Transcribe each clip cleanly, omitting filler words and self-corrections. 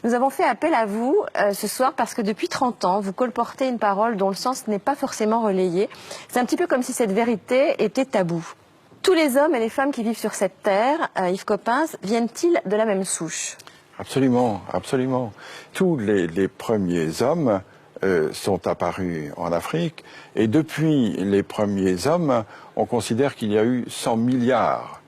Nous avons fait appel à vous ce soir parce que depuis 30 ans, vous colportez une parole dont le sens n'est pas forcément relayé. C'est un petit peu comme si cette vérité était taboue. Tous les hommes et les femmes qui vivent sur cette terre, Yves Coppens, viennent-ils de la même souche? Absolument, absolument. Tous les premiers hommes sont apparus en Afrique et depuis les premiers hommes, on considère qu'il y a eu 100 milliards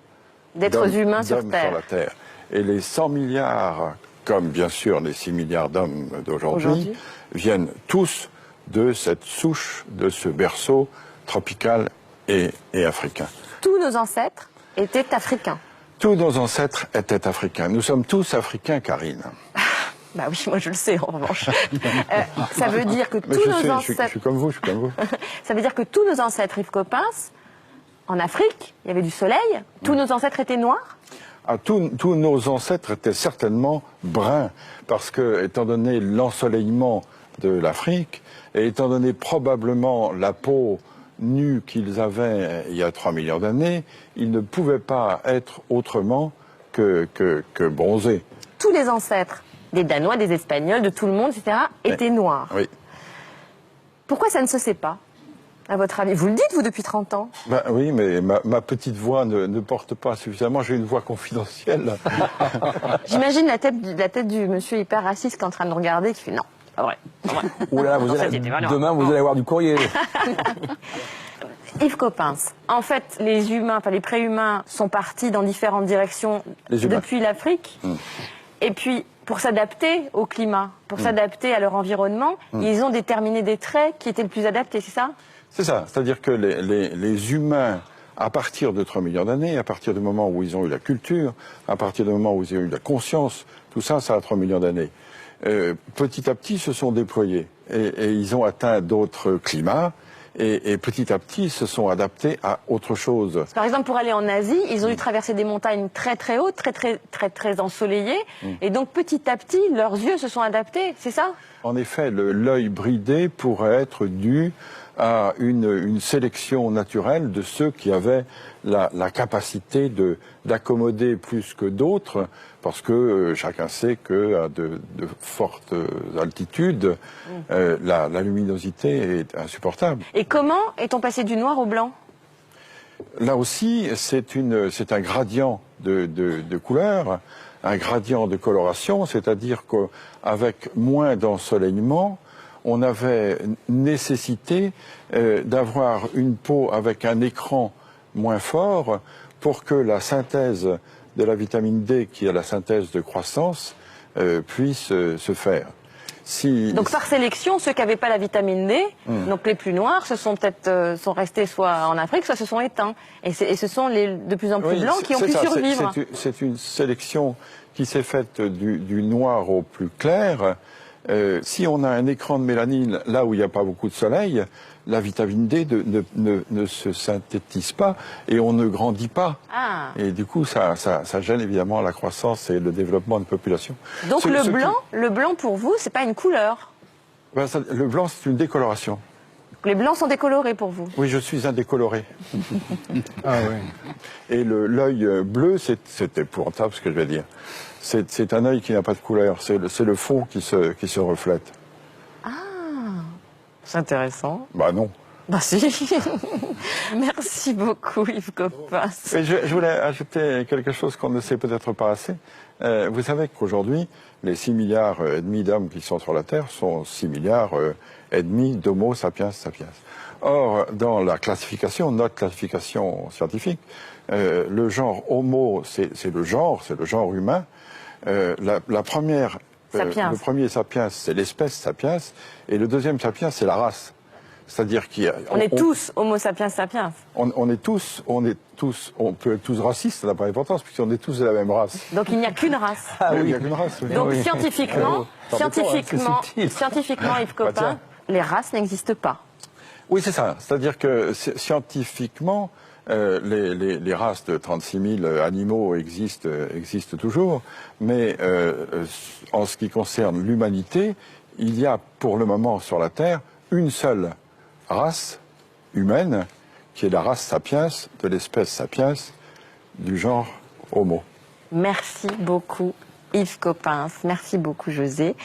d'êtres humains sur Terre. la Terre. Et les 100 milliards, comme bien sûr les 6 milliards d'hommes d'aujourd'hui, viennent tous de cette souche, de ce berceau tropical et africain. Tous nos ancêtres étaient africains. Tous nos ancêtres étaient africains. Nous sommes tous africains, Karine. Bah oui, moi je le sais en revanche. Ça veut dire que tous nos ancêtres... Je suis comme vous, je suis comme vous. Ça veut dire que tous nos ancêtres, Yves Coppens, en Afrique, il y avait du soleil, tous nos ancêtres étaient noirs? Tous nos ancêtres étaient certainement bruns, parce que, étant donné l'ensoleillement de l'Afrique, et étant donné probablement la peau nue qu'ils avaient il y a 3 millions d'années, ils ne pouvaient pas être autrement que bronzés. Tous les ancêtres, des Danois, des Espagnols, de tout le monde, etc., étaient noirs. Oui. Pourquoi ça ne se sait pas, à votre avis? Vous le dites, vous, depuis 30 ans. Ben oui, mais ma petite voix ne porte pas suffisamment. J'ai une voix confidentielle. J'imagine la tête du monsieur hyper raciste qui est en train de nous regarder, qui fait non, c'est pas vrai. Ouh là, demain, vous allez avoir du courrier. Yves Coppens, en fait, les humains, enfin les préhumains sont partis dans différentes directions depuis l'Afrique. Et puis, pour s'adapter au climat, pour s'adapter à leur environnement, ils ont déterminé des traits qui étaient le plus adaptés, c'est ça? C'est ça, c'est-à-dire que les humains, à partir de 3 millions d'années, à partir du moment où ils ont eu la culture, à partir du moment où ils ont eu la conscience, tout ça, ça a 3 millions d'années. Petit à petit, se sont déployés et ils ont atteint d'autres climats. Et petit à petit, se sont adaptés à autre chose. Par exemple, pour aller en Asie, ils ont dû traverser des montagnes très très hautes, très ensoleillées. Et donc, petit à petit, leurs yeux se sont adaptés, c'est ça? En effet, l'œil bridé pourrait être dû à une sélection naturelle de ceux qui avaient la capacité d'accommoder plus que d'autres, parce que chacun sait qu'à de fortes altitudes, la luminosité est insupportable. Et comment est-on passé du noir au blanc? Là aussi, c'est un gradient de couleur, un gradient de coloration, c'est-à-dire qu'avec moins d'ensoleillement, on avait nécessité d'avoir une peau avec un écran moins fort pour que la synthèse de la vitamine D, qui est la synthèse de croissance, puisse se faire. Donc par sélection, ceux qui n'avaient pas la vitamine D, donc les plus noirs, sont restés soit en Afrique, soit se sont éteints. Et ce sont les de plus en plus blancs qui ont pu survivre. C'est une sélection qui s'est faite du noir au plus clair. Si on a un écran de mélanine là où il n'y a pas beaucoup de soleil, la vitamine D ne se synthétise pas et on ne grandit pas. Et du coup, ça gêne évidemment la croissance et le développement de population. Donc le blanc pour vous, c'est pas une couleur? Le blanc, c'est une décoloration. Les blancs sont décolorés pour vous? Oui, je suis un décoloré. Ah oui. Et l'œil bleu, c'est épouvantable ce que je vais dire. C'est un œil qui n'a pas de couleur, c'est le fond qui se reflète. Ah, c'est intéressant. Bah non. Bah si. Merci beaucoup Yves Coppens. Je voulais ajouter quelque chose qu'on ne sait peut-être pas assez. Vous savez qu'aujourd'hui, les 6 milliards et demi d'hommes qui sont sur la Terre sont 6 milliards et demi d'Homo sapiens sapiens. Or, dans la classification, notre classification scientifique, le genre Homo, c'est le genre humain. Le premier sapiens, c'est l'espèce sapiens, et le deuxième sapiens, c'est la race. C'est-à-dire on est tous Homo sapiens sapiens. On peut être tous racistes, ça n'a pas d'importance, puisqu'on est tous de la même race. Donc il n'y a qu'une race. Ah oui, il n'y a qu'une race. Oui. Donc scientifiquement, Yves Coppens, les races n'existent pas. Oui, c'est ça. C'est-à-dire que scientifiquement, les races de 36 000 animaux existent toujours, mais en ce qui concerne l'humanité, il y a pour le moment sur la Terre une seule race humaine, qui est la race sapiens, de l'espèce sapiens, du genre Homo. Merci beaucoup Yves Coppens. Merci beaucoup, José.